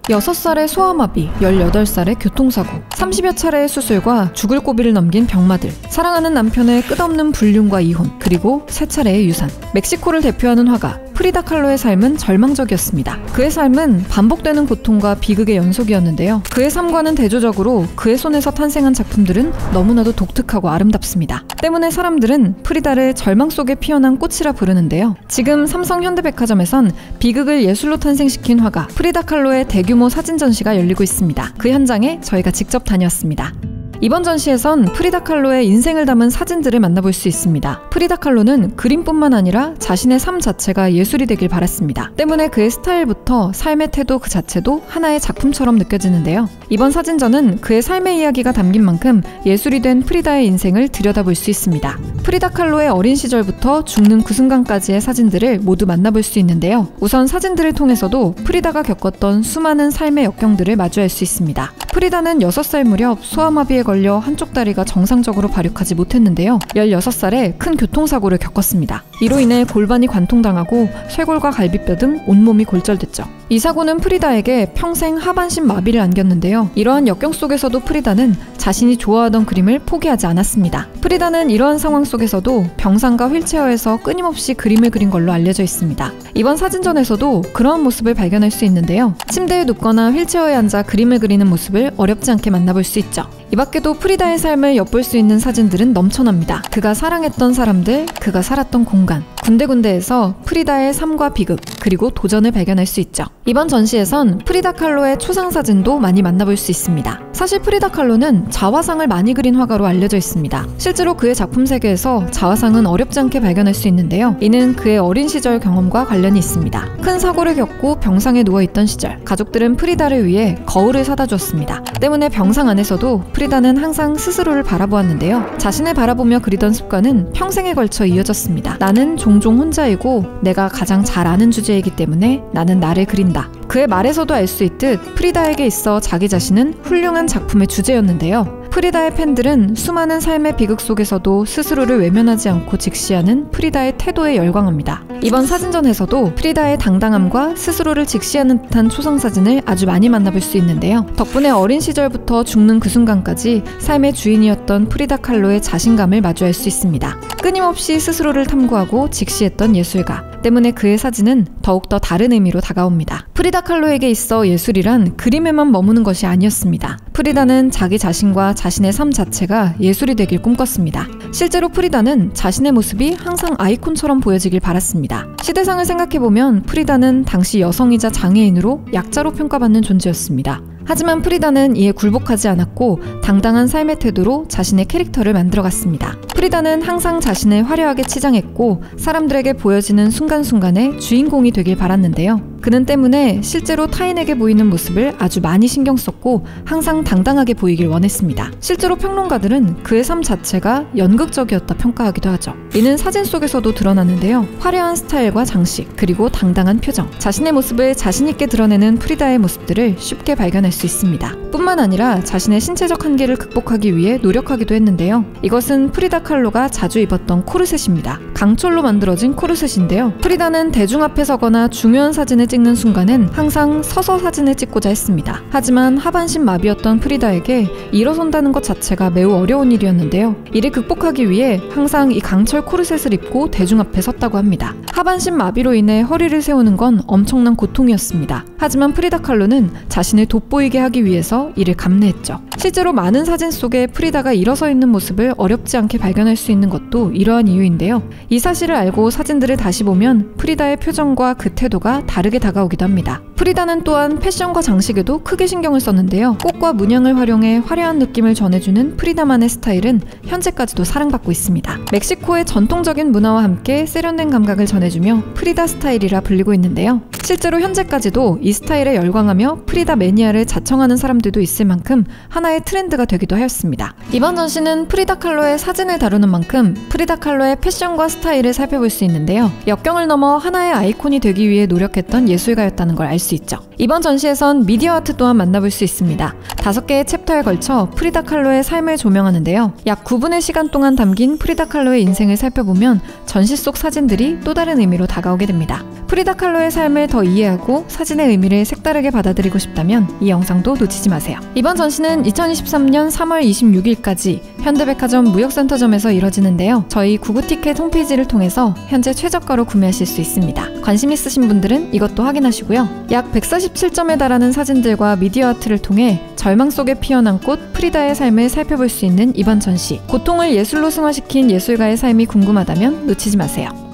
6살의 소아마비, 18살의 교통사고, 30여 차례의 수술과 죽을 고비를 넘긴 병마들, 사랑하는 남편의 끝없는 불륜과 이혼, 그리고 3차례의 유산. 멕시코를 대표하는 화가 프리다 칼로의 삶은 절망적이었습니다. 그의 삶은 반복되는 고통과 비극의 연속이었는데요. 그의 삶과는 대조적으로 그의 손에서 탄생한 작품들은 너무나도 독특하고 아름답습니다. 때문에 사람들은 프리다를 절망 속에 피어난 꽃이라 부르는데요. 지금 삼성 현대백화점에선 비극을 예술로 탄생시킨 화가 프리다 칼로의 대규모 사진 전시가 열리고 있습니다. 그 현장에 저희가 직접 다녀왔습니다. 이번 전시에선 프리다 칼로의 인생을 담은 사진들을 만나볼 수 있습니다. 프리다 칼로는 그림뿐만 아니라 자신의 삶 자체가 예술이 되길 바랐습니다. 때문에 그의 스타일부터 삶의 태도 그 자체도 하나의 작품처럼 느껴지는데요. 이번 사진전은 그의 삶의 이야기가 담긴 만큼 예술이 된 프리다의 인생을 들여다볼 수 있습니다. 프리다 칼로의 어린 시절부터 죽는 그 순간까지의 사진들을 모두 만나볼 수 있는데요. 우선 사진들을 통해서도 프리다가 겪었던 수많은 삶의 역경들을 마주할 수 있습니다. 프리다는 6살 무렵 소아마비에 걸려 한쪽 다리가 정상적으로 발육하지 못했는데요. 16살에 큰 교통사고를 겪었습니다. 이로 인해 골반이 관통당하고 쇄골과 갈비뼈 등 온몸이 골절됐죠. 이 사고는 프리다에게 평생 하반신 마비를 안겼는데요. 이러한 역경 속에서도 프리다는 자신이 좋아하던 그림을 포기하지 않았습니다. 프리다는 이러한 상황 속에서도 병상과 휠체어에서 끊임없이 그림을 그린 걸로 알려져 있습니다. 이번 사진전에서도 그러한 모습을 발견할 수 있는데요. 침대에 눕거나 휠체어에 앉아 그림을 그리는 모습을 어렵지 않게 만나볼 수 있죠. 이 밖에도 프리다의 삶을 엿볼 수 있는 사진들은 넘쳐납니다. 그가 사랑했던 사람들, 그가 살았던 공간, 군데군데에서 프리다의 삶과 비극, 그리고 도전을 발견할 수 있죠. 이번 전시에선 프리다 칼로의 초상 사진도 많이 만나볼 수 있습니다. 사실 프리다 칼로는 자화상을 많이 그린 화가로 알려져 있습니다. 실제로 그의 작품 세계에서 자화상은 어렵지 않게 발견할 수 있는데요. 이는 그의 어린 시절 경험과 관련이 있습니다. 큰 사고를 겪고 병상에 누워있던 시절, 가족들은 프리다를 위해 거울을 사다 주었습니다. 때문에 병상 안에서도 프리다는 항상 스스로를 바라보았는데요. 자신을 바라보며 그리던 습관은 평생에 걸쳐 이어졌습니다. 나는 종종 혼자이고 내가 가장 잘 아는 주제이기 때문에 나는 나를 그린다. 그의 말에서도 알 수 있듯 프리다에게 있어 자기 자신은 훌륭한 작품의 주제였는데요. 프리다의 팬들은 수많은 삶의 비극 속에서도 스스로를 외면하지 않고 직시하는 프리다의 태도에 열광합니다. 이번 사진전에서도 프리다의 당당함과 스스로를 직시하는 듯한 초상사진을 아주 많이 만나볼 수 있는데요. 덕분에 어린 시절부터 죽는 그 순간까지 삶의 주인이었던 프리다 칼로의 자신감을 마주할 수 있습니다. 끊임없이 스스로를 탐구하고 직시했던 예술가 때문에 그의 사진은 더욱더 다른 의미로 다가옵니다. 프리다 칼로에게 있어 예술이란 그림에만 머무는 것이 아니었습니다. 프리다는 자기 자신과 자신의 삶 자체가 예술이 되길 꿈꿨습니다. 실제로 프리다는 자신의 모습이 항상 아이콘처럼 보여지길 바랐습니다. 시대상을 생각해보면 프리다는 당시 여성이자 장애인으로 약자로 평가받는 존재였습니다. 하지만 프리다는 이에 굴복하지 않았고 당당한 삶의 태도로 자신의 캐릭터를 만들어갔습니다. 프리다는 항상 자신을 화려하게 치장했고 사람들에게 보여지는 순간순간에 주인공이 되길 바랐는데요. 그는 때문에 실제로 타인에게 보이는 모습을 아주 많이 신경 썼고 항상 당당하게 보이길 원했습니다. 실제로 평론가들은 그의 삶 자체가 연극적이었다 평가하기도 하죠. 이는 사진 속에서도 드러나는데요. 화려한 스타일과 장식, 그리고 당당한 표정, 자신의 모습을 자신있게 드러내는 프리다의 모습들을 쉽게 발견할 수 있습니다. 뿐만 아니라 자신의 신체적 한계를 극복하기 위해 노력하기도 했는데요. 이것은 프리다 칼로가 자주 입었던 코르셋입니다. 강철로 만들어진 코르셋인데요. 프리다는 대중 앞에 서거나 중요한 사진을 찍는 순간엔 항상 서서 사진을 찍고자 했습니다. 하지만 하반신 마비였던 프리다에게 일어선다는 것 자체가 매우 어려운 일이었는데요. 이를 극복하기 위해 항상 이 강철 코르셋을 입고 대중 앞에 섰다고 합니다. 하반신 마비로 인해 허리를 세우는 건 엄청난 고통이었습니다. 하지만 프리다 칼로는 자신을 돋보이게 하기 위해서 이를 감내했죠. 실제로 많은 사진 속에 프리다가 일어서 있는 모습을 어렵지 않게 발견할 수 있는 것도 이러한 이유인데요. 이 사실을 알고 사진들을 다시 보면 프리다의 표정과 그 태도가 다르게 다가오기도 합니다. 프리다는 또한 패션과 장식에도 크게 신경을 썼는데요. 꽃과 문양을 활용해 화려한 느낌을 전해주는 프리다만의 스타일은 현재까지도 사랑받고 있습니다. 멕시코의 전통적인 문화와 함께 세련된 감각을 전해주며 프리다 스타일이라 불리고 있는데요. 실제로 현재까지도 이 스타일에 열광하며 프리다 매니아를 자청하는 사람들도 있을 만큼 하나의 하나의 트렌드가 되기도 하였습니다. 이번 전시는 프리다 칼로의 사진을 다루는 만큼 프리다 칼로의 패션과 스타일을 살펴볼 수 있는데요. 역경을 넘어 하나의 아이콘이 되기 위해 노력했던 예술가였다는 걸 알 수 있죠. 이번 전시에선 미디어 아트 또한 만나볼 수 있습니다. 5개의 챕터에 걸쳐 프리다 칼로의 삶을 조명하는데요. 약 9분의 시간 동안 담긴 프리다 칼로의 인생을 살펴보면 전시 속 사진들이 또 다른 의미로 다가오게 됩니다. 프리다 칼로의 삶을 더 이해하고 사진의 의미를 색다르게 받아들이고 싶다면 이 영상도 놓치지 마세요. 이번 전시는 2023년 3월 26일까지 현대백화점 무역센터점에서 이뤄지는데요. 저희 구구티켓 홈페이지를 통해서 현재 최저가로 구매하실 수 있습니다. 관심 있으신 분들은 이것도 확인하시고요. 약 147점에 달하는 사진들과 미디어 아트를 통해 절망 속에 피어난 꽃 프리다의 삶을 살펴볼 수 있는 이번 전시. 고통을 예술로 승화시킨 예술가의 삶이 궁금하다면 놓치지 마세요.